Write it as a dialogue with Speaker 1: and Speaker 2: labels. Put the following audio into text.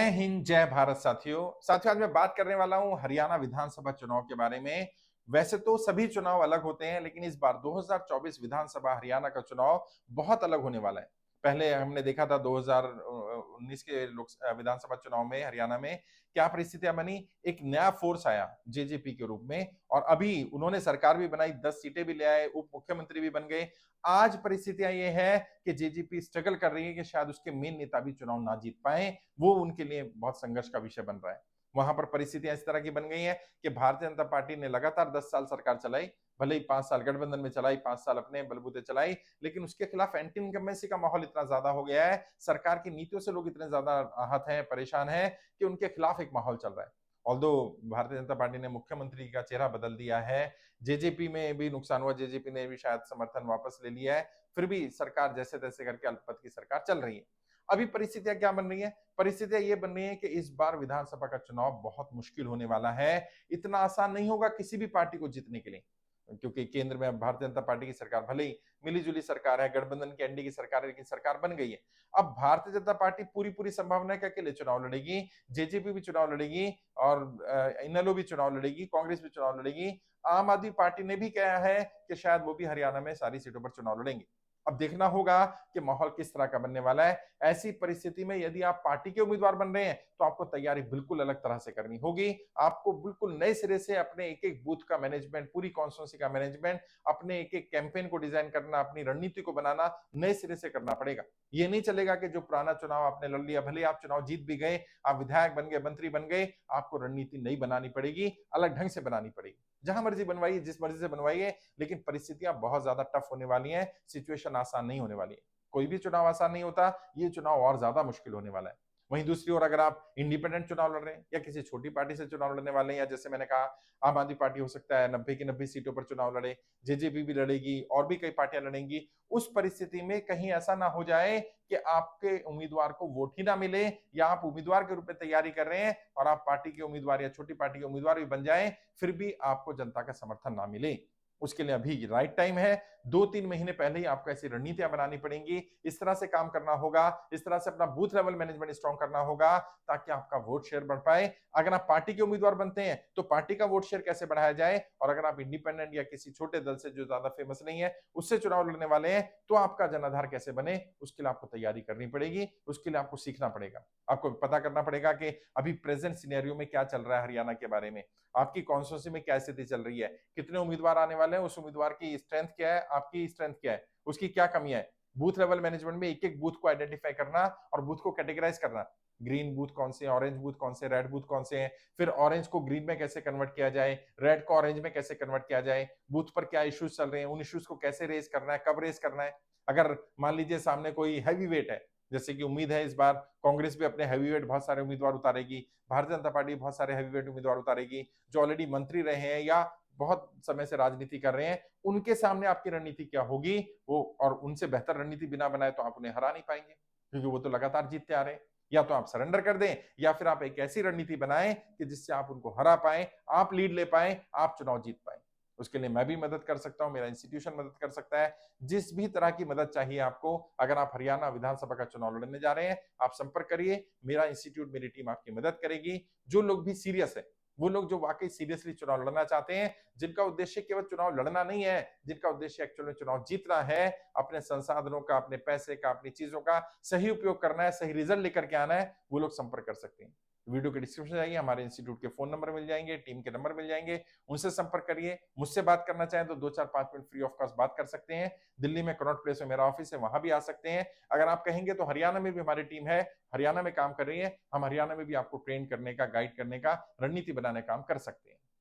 Speaker 1: हिंद, जय भारत साथियों, आज मैं बात करने वाला हूं हरियाणा विधानसभा चुनाव के बारे में। वैसे तो सभी चुनाव अलग होते हैं, लेकिन इस बार 2024 विधानसभा हरियाणा का चुनाव बहुत अलग होने वाला है। पहले हमने देखा था 2019 के विधानसभा चुनाव में हरियाणा में क्या परिस्थितियां बनी। एक नया फोर्स आया जेजेपी के रूप में, और अभी उन्होंने सरकार भी बनाई, 10 सीटें भी ले आए, उप मुख्यमंत्री भी बन गए। आज परिस्थितियां ये है कि जेजेपी स्ट्रगल कर रही है कि शायद उसके मेन नेता भी चुनाव ना जीत पाए। वो उनके लिए बहुत संघर्ष का विषय बन रहा है। वहां पर परिस्थितियां इस तरह की बन गई हैं कि भारतीय जनता पार्टी ने लगातार 10 साल सरकार चलाई, भले ही 5 साल गठबंधन में चलाई, 5 साल अपने बलबूते चलाई, लेकिन उसके खिलाफ एंटी इनकम्बेंसी का माहौल इतना ज्यादा हो गया है, सरकार की नीतियों से लोग इतने ज्यादा आहत हैं, परेशान हैं कि उनके खिलाफ एक माहौल चल रहा है। ऑल्दो भारतीय जनता पार्टी ने मुख्यमंत्री का चेहरा बदल दिया है, जेजेपी में भी नुकसान हुआ, जेजेपी ने भी शायद समर्थन वापस ले लिया है, फिर भी सरकार जैसे तैसे करके अल्पमत की सरकार चल रही है। अभी परिस्थितियां क्या बन रही है? परिस्थितियां ये बन रही है कि इस बार विधानसभा का चुनाव बहुत मुश्किल होने वाला है। इतना आसान नहीं होगा किसी भी पार्टी को जीतने के लिए, क्योंकि केंद्र में भारतीय जनता पार्टी की सरकार, भले ही मिलीजुली सरकार है, गठबंधन की एनडीए की सरकार है, लेकिन सरकार बन गई है। अब भारतीय जनता पार्टी पूरी पूरी संभावना है कि अकेले चुनाव लड़ेगी, जेजेपी भी चुनाव लड़ेगी, और इनेलो भी चुनाव लड़ेगी, कांग्रेस भी चुनाव लड़ेगी। आम आदमी पार्टी ने भी कहा है कि शायद वो भी हरियाणा में सारी सीटों पर चुनाव लड़ेंगे। अब देखना होगा कि माहौल किस तरह का बनने वाला है। ऐसी परिस्थिति में यदि आप पार्टी के उम्मीदवार बन रहे हैं तो आपको तैयारी बिल्कुल अलग तरह से करनी होगी। आपको बिल्कुल नए सिरे से अपने एक एक बूथ का मैनेजमेंट, पूरी कॉन्स्टिट्यूंसी का मैनेजमेंट, अपने एक एक कैंपेन को डिजाइन करना, अपनी रणनीति को बनाना नए सिरे से करना पड़ेगा। ये नहीं चलेगा कि जो पुराना चुनाव आपने लड़ लिया, भले आप चुनाव जीत भी गए, आप विधायक बन गए, मंत्री बन गए, आपको रणनीति नई बनानी पड़ेगी, अलग ढंग से बनानी पड़ेगी। जहां मर्जी बनवाइए, जिस मर्जी से बनवाइए, लेकिन परिस्थितियां बहुत ज्यादा टफ होने वाली हैं, सिचुएशन आसान नहीं होने वाली है। कोई भी चुनाव आसान नहीं होता, ये चुनाव और ज्यादा मुश्किल होने वाला है। वहीं दूसरी ओर अगर आप इंडिपेंडेंट चुनाव लड़ रहे हैं या किसी छोटी पार्टी से चुनाव लड़ने वाले हैं, या जैसे मैंने कहा आम आदमी पार्टी हो सकता है 90 की 90 सीटों पर चुनाव लड़े, जेजेपी भी लड़ेगी और भी कई पार्टियां लड़ेंगी, उस परिस्थिति में कहीं ऐसा ना हो जाए कि आपके उम्मीदवार को वोट ही ना मिले, या आप उम्मीदवार के रूप में तैयारी कर रहे हैं और आप पार्टी के उम्मीदवार या छोटी पार्टी के उम्मीदवार भी बन जाएं, फिर भी आपको जनता का समर्थन ना मिले। उसके लिए अभी राइट टाइम है। 2-3 महीने पहले ही आपको ऐसी रणनीतियां बनानी पड़ेंगी, इस तरह से काम करना होगा, इस तरह से अपना बूथ लेवल मैनेजमेंट स्ट्रांग करना होगा, ताकि आपका वोट शेयर बढ़ पाए। अगर आप पार्टी के उम्मीदवार बनते हैं तो पार्टी का वोट शेयर कैसे बढ़ाया जाए, और अगर आप इंडिपेंडेंट या किसी छोटे दल से जो ज्यादा फेमस नहीं है उससे चुनाव लड़ने वाले हैं, तो आपका जनाधार कैसे बने, उसके लिए आपको तैयारी करनी पड़ेगी, उसके लिए आपको सीखना पड़ेगा। आपको पता करना पड़ेगा कि अभी प्रेजेंट सिनेरियो में क्या चल रहा है हरियाणा के बारे में, आपकी कॉन्स्टिट्यूंसी में क्या स्थिति चल रही है, कितने उम्मीदवार आने वाले हैं, उस उम्मीदवार की स्ट्रेंथ क्या है, आपकी स्ट्रेंथ क्या है, उसकी क्या कमियां है। बूथ लेवल मैनेजमेंट में एक एक बूथ को आइडेंटिफाई करना और बूथ को कैटेगराइज करना, ग्रीन बूथ कौन से, ऑरेंज बूथ कौन से, रेड बूथ कौन से हैं, फिर ऑरेंज को ग्रीन में कैसे कन्वर्ट किया जाए, रेड को ऑरेंज में कैसे कन्वर्ट किया जाए, बूथ पर क्या इश्यूज चल रहे हैं, उन इश्यूज को कैसे रेज करना है, कब रेज करना है। अगर मान लीजिए सामने कोई हैवी वेट है, जैसे कि उम्मीद है इस बार कांग्रेस भी अपने हैवीवेट बहुत सारे उम्मीदवार उतारेगी, भारतीय जनता पार्टी बहुत सारे हैवीवेट उम्मीदवार उतारेगी, जो ऑलरेडी मंत्री रहे हैं या बहुत समय से राजनीति कर रहे हैं, उनके सामने आपकी रणनीति क्या होगी, वो और उनसे बेहतर रणनीति बिना बनाए तो आप उन्हें हरा नहीं पाएंगे, क्योंकि वो तो लगातार जीतते आ रहे हैं। या तो आप सरेंडर कर दें, या फिर आप एक ऐसी रणनीति बनाएं कि जिससे आप उनको हरा पाए, आप लीड ले पाए, आप चुनाव जीत पाए। उसके लिए मैं भी मदद कर सकता हूं, मेरा इंस्टीट्यूशन मदद कर सकता है। जिस भी तरह की मदद चाहिए आपको, अगर आप हरियाणा विधानसभा का चुनाव लड़ने जा रहे हैं, आप संपर्क करिए, मेरा इंस्टीट्यूट, मेरी टीम आपकी मदद करेगी। जो लोग भी सीरियस है, वो लोग जो वाकई सीरियसली चुनाव लड़ना चाहते हैं, जिनका उद्देश्य केवल चुनाव लड़ना नहीं है, जिनका उद्देश्य एक्चुअल में चुनाव जीतना है, अपने संसाधनों का, अपने पैसे का, अपनी चीजों का सही उपयोग करना है, सही रिजल्ट लेकर के आना है, वो लोग संपर्क कर सकते हैं। वीडियो के डिस्क्रिप्शन जाइए, हमारे इंस्टीट्यूट के फोन नंबर मिल जाएंगे, टीम के नंबर मिल जाएंगे, उनसे संपर्क करिए। मुझसे बात करना चाहें तो 2-4-5 मिनट फ्री ऑफ कॉस्ट बात कर सकते हैं। दिल्ली में कनॉट प्लेस में मेरा ऑफिस है, वहां भी आ सकते हैं। अगर आप कहेंगे तो हरियाणा में भी हमारी टीम है, हरियाणा में काम कर रही है, हम हरियाणा में भी आपको ट्रेन करने का, गाइड करने का, रणनीति बनाने का काम कर सकते हैं।